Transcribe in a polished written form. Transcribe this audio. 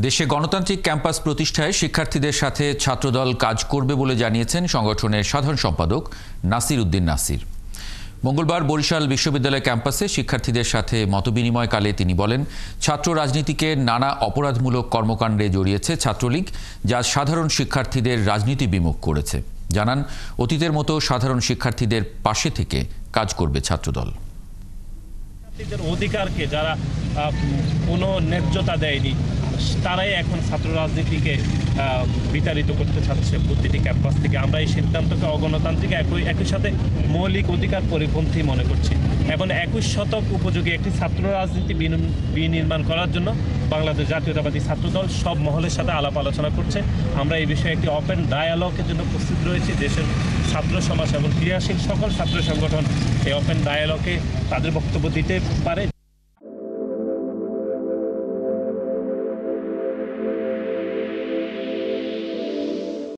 দেশে গণতান্ত্রিক ক্যাম্পাস প্রতিষ্ঠায় শিক্ষার্থীদের সাথে ছাত্রদল কাজ করবে বলে জানিয়েছেন সংগঠনের সাধারণ সম্পাদক নাসির উদ্দিন নাসির। মঙ্গলবার বরিশাল বিশ্ববিদ্যালয় ক্যাম্পাসে শিক্ষার্থীদের সাথে মতবিনিময়কালে তিনি বলেন, ছাত্র রাজনীতিকে নানা অপরাধমূলক কর্মকাণ্ডে জড়িয়েছে ছাত্রলীগ, যা সাধারণ শিক্ষার্থীদের রাজনীতি বিমুখ করেছে। জানান, অতীতের মতো সাধারণ শিক্ষার্থীদের পাশে থেকে কাজ করবে ছাত্রদল। অধিকারকে যারা কোনো ন্যায্যতা দেয়নি, তারাই এখন ছাত্র রাজনীতিকে বিতাড়িত করতে চাচ্ছে প্রতিটি ক্যাম্পাস থেকে। আমরা এই সিদ্ধান্তকে অগণতান্ত্রিক একই সাথে মৌলিক অধিকার পরিপন্থী মনে করছি এবং 21 শতক উপযোগী একটি ছাত্র রাজনীতি বিনির্মাণ করার জন্য বাংলাদেশ জাতীয়তাবাদী ছাত্রদল সব মহলের সাথে আলাপ আলোচনা করছে। আমরা এই বিষয়ে একটি ওপেন ডায়ালগের জন্য প্রস্তুত রয়েছি। দেশের ছাত্র সমাজ এবং ক্রিয়াশীল সকল ছাত্র সংগঠন এই ওপেন ডায়ালগে তাদের বক্তব্য দিতে পারে।